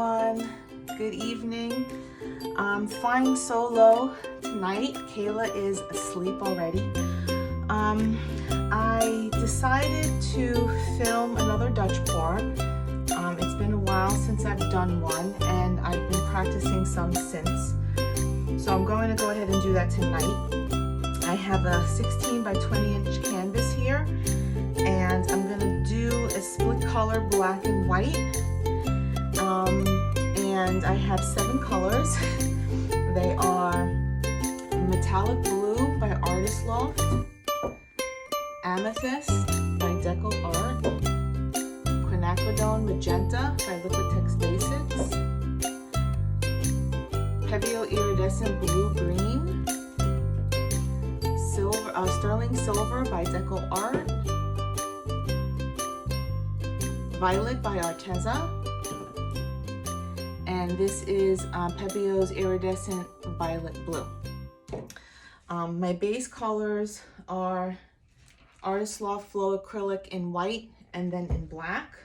everyone. Good evening. I'm flying solo tonight. Kayla is asleep already. I decided to film another Dutch pour. It's been a while since I've done one, and I've been practicing some since. So I'm going to go ahead and do that tonight. I have a 16 by 20 inch canvas here, and I'm going to do a split color black and white. And I have 7 colors. They are metallic blue by Artist Loft, amethyst by Deco Art, quinacridone magenta by Liquitex Basics, Pebeo iridescent blue green, sterling silver by Deco Art, violet by Arteza, and this is Pebeo's iridescent violet blue. My base colors are Artist Loft Flow Acrylic in white and then in black,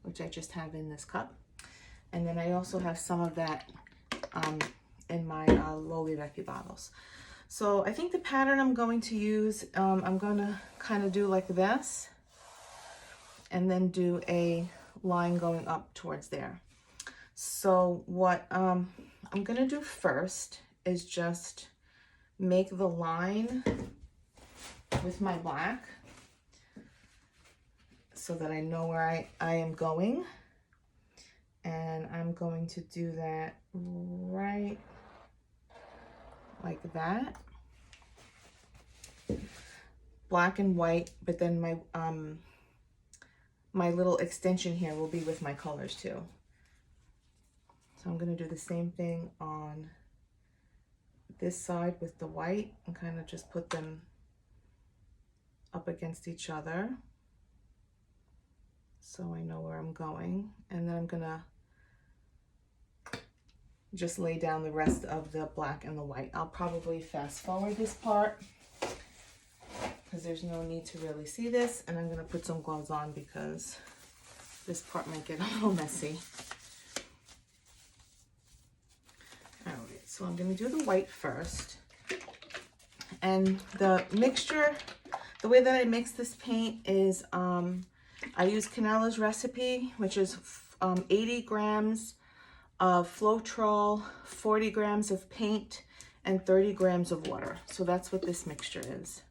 which I just have in this cup. And then I also have some of that in my Loli Vecchi bottles. So I think the pattern I'm going to use, I'm going to kind of do like this and then do a line going up towards there. So what I'm going to do first is just make the line with my black so that I know where I am going. And I'm going to do that right like that. Black and white, but then my little extension here will be with my colors too. So I'm going to do the same thing on this side with the white and kind of just put them up against each other so I know where I'm going. And then I'm going to just lay down the rest of the black and the white. I'll probably fast forward this part because there's no need to really see this, and I'm going to put some gloves on because this part might get a little messy. All right, so I'm going to do the white first. And the mixture, the way that I mix this paint is I use Canella's recipe, which is 80 grams of Floetrol, 40 grams of paint, and 30 grams of water. So that's what this mixture is.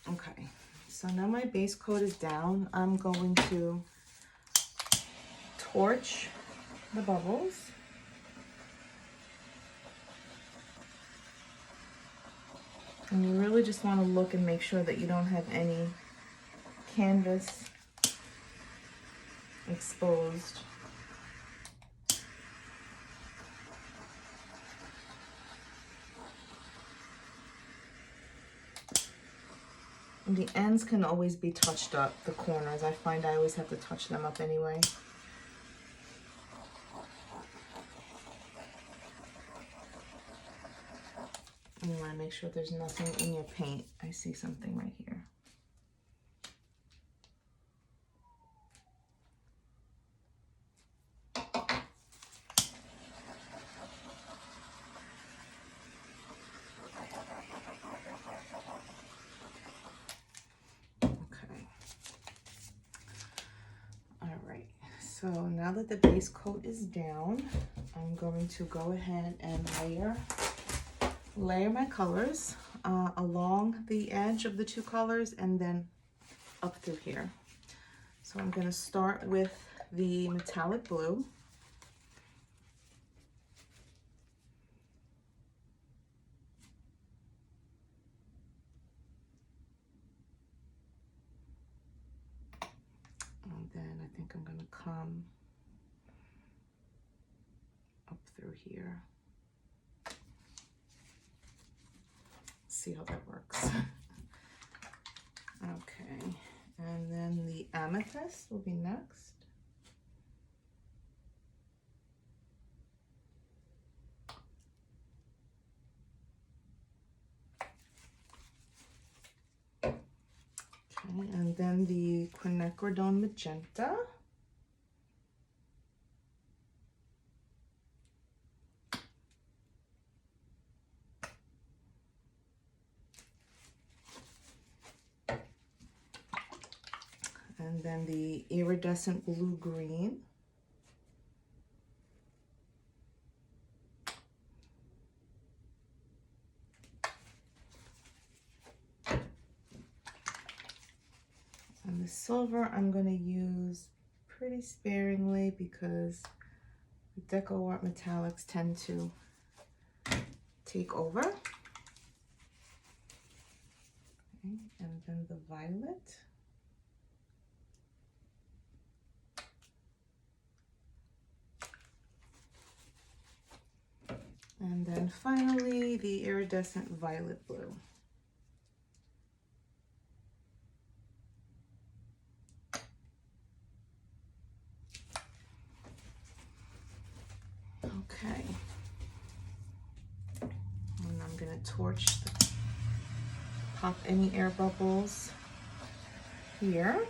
Okay, so now my base coat is down. I'm going to torch the bubbles. And you really just want to look and make sure that you don't have any canvas exposed. The ends can always be touched up, the corners. I find I always have to touch them up anyway. And you want to make sure there's nothing in your paint. I see something right here. So now that the base coat is down, I'm going to go ahead and layer layer my colors along the edge of the two colors and then up through here. So I'm going to start with the metallic blue. And then I think I'm going to come up through here. See how that works. Okay, and then the amethyst will be next. Okay, and then the quinacridone magenta. And then the iridescent blue-green. And the silver I'm going to use pretty sparingly because the Deco Art metallics tend to take over. Okay, and then the violet. And then finally, the iridescent violet blue. Okay. And I'm going to pop any air bubbles here.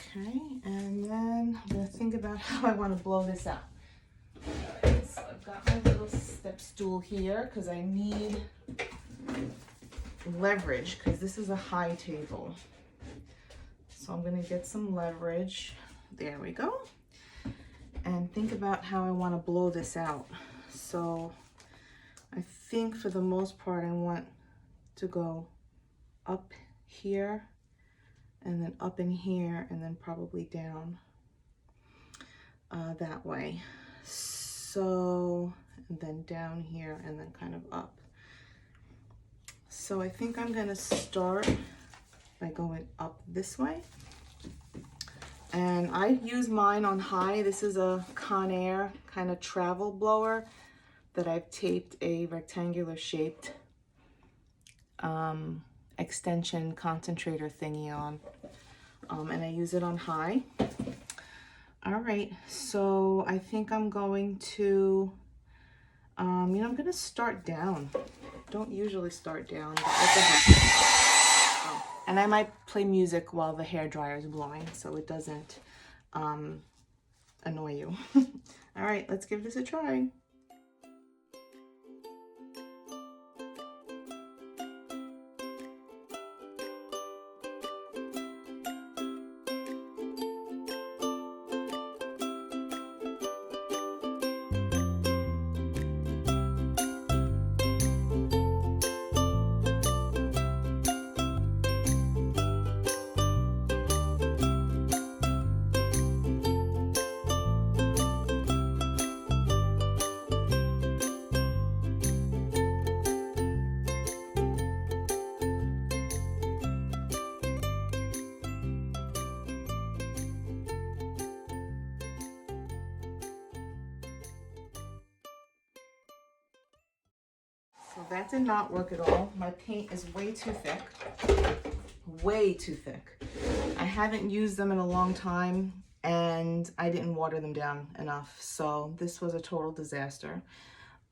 Okay, and then I'm going to think about how I want to blow this out. Alright, so I've got my little step stool here because I need leverage because this is a high table. So I'm going to get some leverage. There we go. And think about how I want to blow this out. So I think for the most part I want to go up here and then up in here and then probably down that way. So, and then down here and then kind of up. So I think I'm gonna start by going up this way. And I use mine on high. This is a Conair kind of travel blower that I've taped a rectangular shaped extension concentrator thingy on, and I use it on high. All right, so I think I'm going to, I'm gonna start down. Don't usually start down, but what the heck. Oh, and I might play music while the hair dryer is blowing so it doesn't annoy you. All right, let's give this a try. So that did not work at all. My paint is way too thick. Way too thick. I haven't used them in a long time and I didn't water them down enough. So this was a total disaster.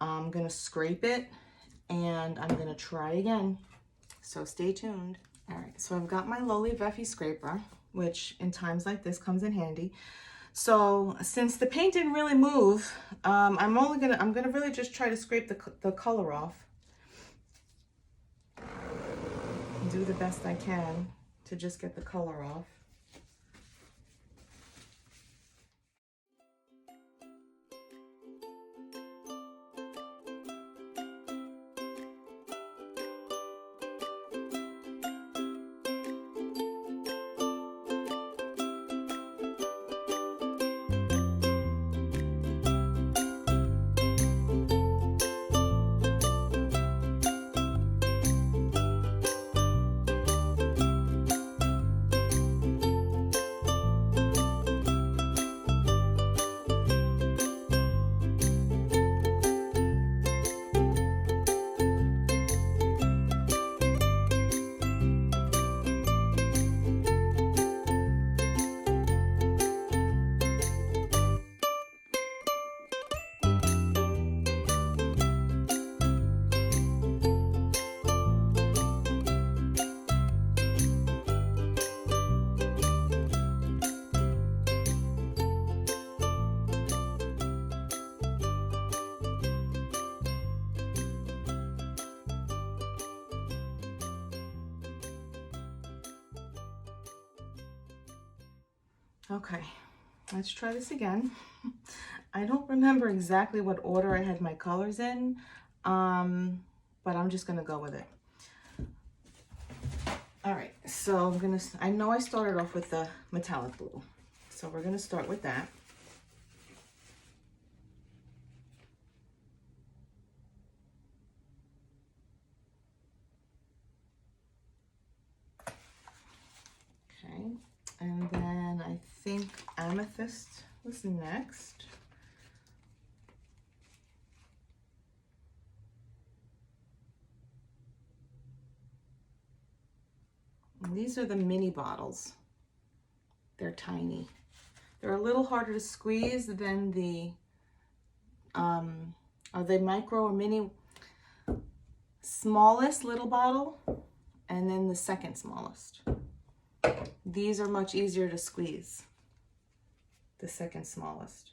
I'm gonna scrape it and I'm gonna try again. So stay tuned. All right, so I've got my Lowly Veffy scraper, which in times like this comes in handy. So since the paint didn't really move, I'm gonna really just try to scrape the color off. Do the best I can to just get the color off. Okay, let's try this again. I don't remember exactly what order I had my colors in, but I'm just gonna go with it. All right, so I know I started off with the metallic blue, so we're gonna start with that. Okay, and then I think amethyst was next. And these are the mini bottles. They're tiny. They're a little harder to squeeze than the, are they micro or mini? Smallest little bottle, and then the second smallest. These are much easier to squeeze. The second smallest.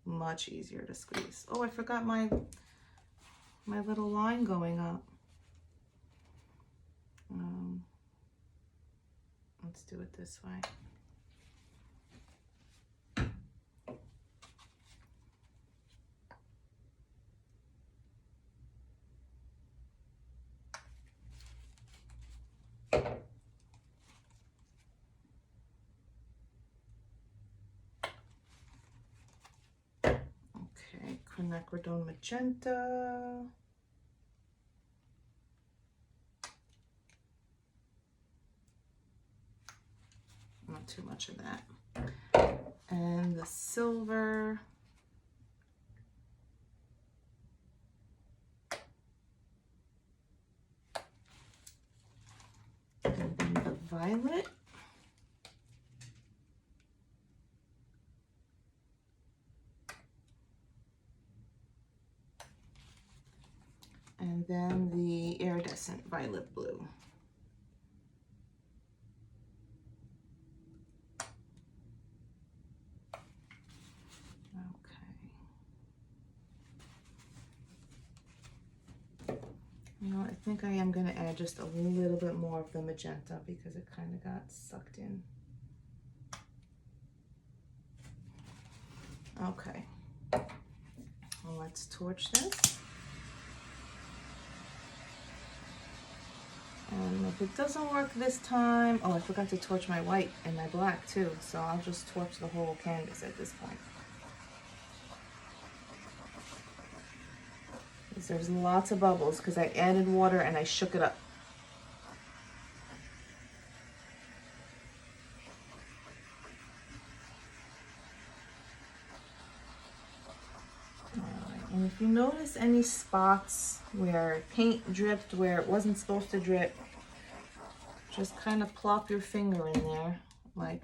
Much easier to squeeze. Oh, I forgot my little line going up. Let's do it this way. Okay, quinacridone magenta. Not too much of that. And the silver. And then the violet. And then the iridescent violet blue. You know, I think I am going to add just a little bit more of the magenta because it kind of got sucked in. Okay, well, let's torch this. And if it doesn't work this time, oh, I forgot to torch my white and my black too, so I'll just torch the whole canvas at this point. There's lots of bubbles because I added water and I shook it up. And if you notice any spots where paint dripped where it wasn't supposed to drip, just kind of plop your finger in there, like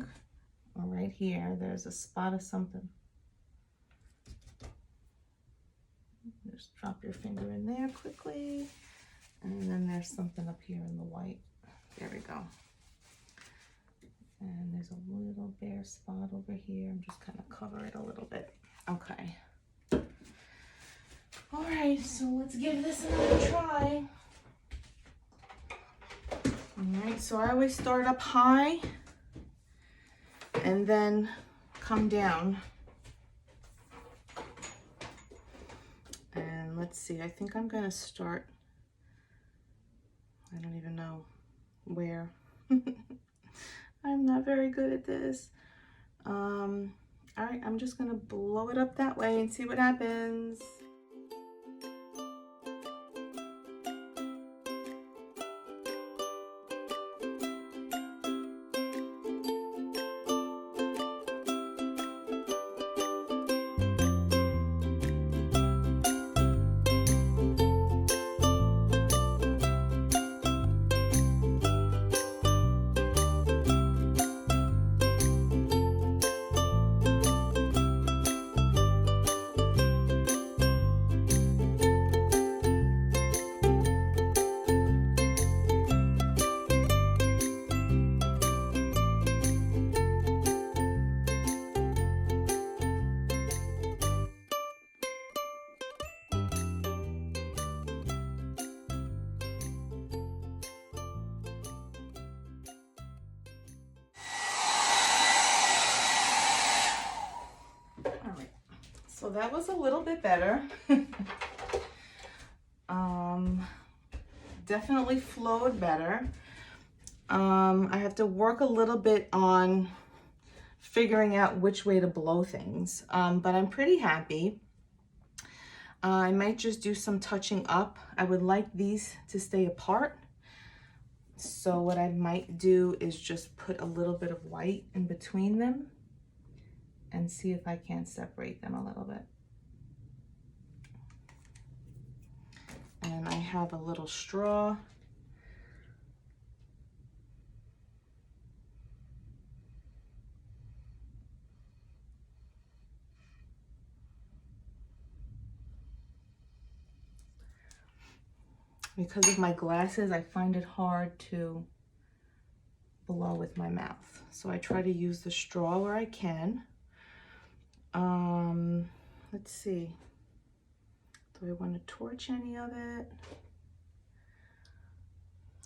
right here, there's a spot of something. Just drop your finger in there quickly, and then there's something up here in the white. There we go. And there's a little bare spot over here. I'm just kind of cover it a little bit. Okay. All right, so let's give this another try. All right, so I always start up high and then come down. And let's see, I think I'm gonna start, I don't even know where. I'm not very good at this. All right, I'm just gonna blow it up that way and see what happens. So that was a little bit better. Definitely flowed better. I have to work a little bit on figuring out which way to blow things, but I'm pretty happy. I might just do some touching up. I would like these to stay apart. So what I might do is just put a little bit of white in between them and see if I can separate them a little bit. And I have a little straw. Because of my glasses, I find it hard to blow with my mouth. So I try to use the straw where I can. Let's see. Do I want to torch any of it?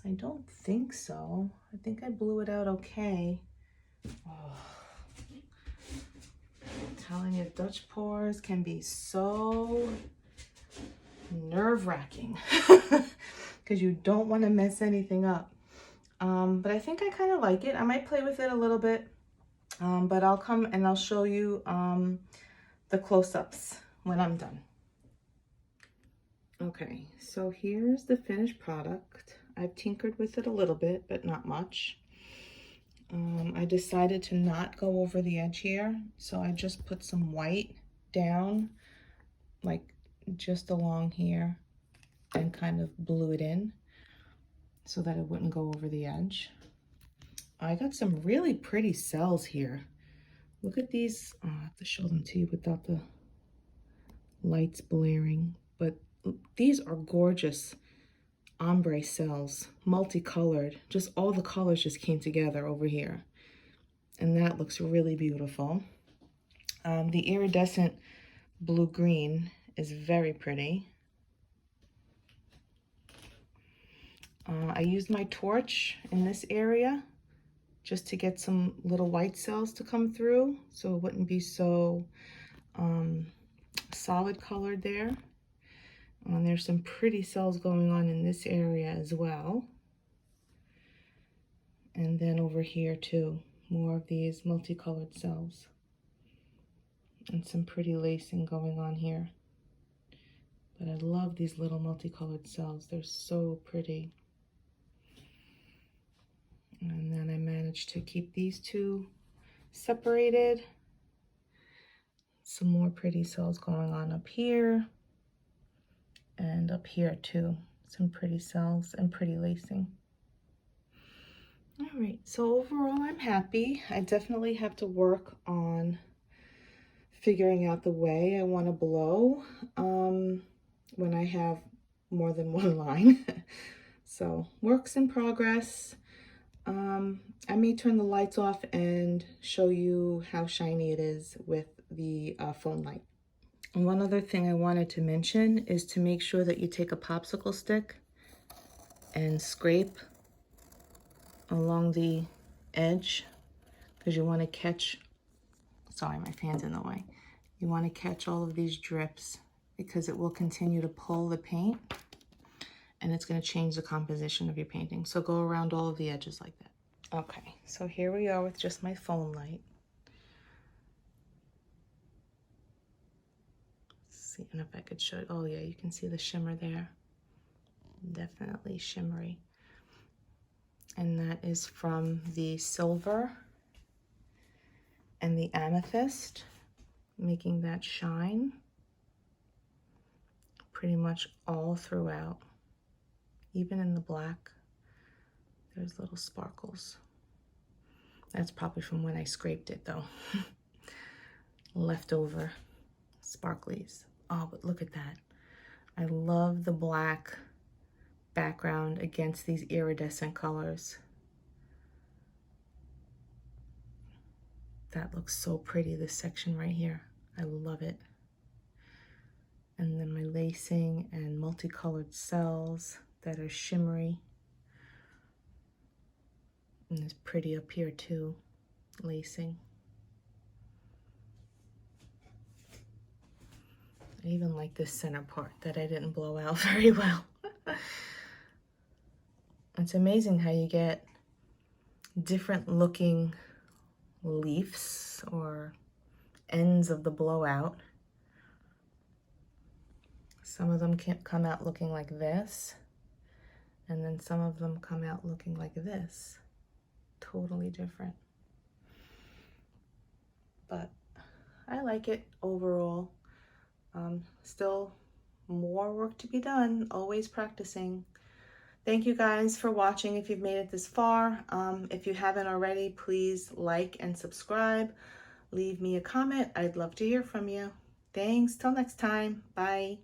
I don't think so. I think I blew it out okay. Oh, I'm telling you, Dutch pours can be so nerve-wracking because you don't want to mess anything up. But I think I kind of like it. I might play with it a little bit, but I'll come and I'll show you the close-ups when I'm done. Okay, so here's the finished product. I've tinkered with it a little bit, but not much. I decided to not go over the edge here, so I just put some white down, like just along here, and kind of blew it in so that it wouldn't go over the edge. I got some really pretty cells here. Look at these. Oh, I have to show them to you without the lights blaring, but these are gorgeous ombre cells, multicolored. Just all the colors just came together over here, and that looks really beautiful. The iridescent blue-green is very pretty. I used my torch in this area just to get some little white cells to come through so it wouldn't be so solid colored there. And there's some pretty cells going on in this area as well. And then over here too, more of these multicolored cells. And some pretty lacing going on here. But I love these little multicolored cells. They're so pretty. And then I managed to keep these two separated. Some more pretty cells going on up here. And up here too. Some pretty cells and pretty lacing. All right, so overall I'm happy. I definitely have to work on figuring out the way I want to blow when I have more than one line. So works in progress. I may turn the lights off and show you how shiny it is with the phone light. And one other thing I wanted to mention is to make sure that you take a popsicle stick and scrape along the edge, because you want to catch, sorry, my fan's in the way. You want to catch all of these drips because it will continue to pull the paint and it's going to change the composition of your painting. So go around all of the edges like that. Okay, so here we are with just my phone light. See if I could show it. Oh yeah, you can see the shimmer there. Definitely shimmery. And that is from the silver and the amethyst, making that shine pretty much all throughout. Even in the black, there's little sparkles. That's probably from when I scraped it though. Leftover sparklies. Oh, but look at that. I love the black background against these iridescent colors. That looks so pretty, this section right here. I love it. And then my lacing and multicolored cells that are shimmery. And it's pretty up here too, lacing. I even like this center part that I didn't blow out very well. It's amazing how you get different looking leaves or ends of the blowout. Some of them can come out looking like this, and then some of them come out looking like this. Totally different. But I like it overall. Still more work to be done, always practicing. Thank you guys for watching if you've made it this far. If you haven't already, please like and subscribe. Leave me a comment. I'd love to hear from you. Thanks. Till next time. Bye.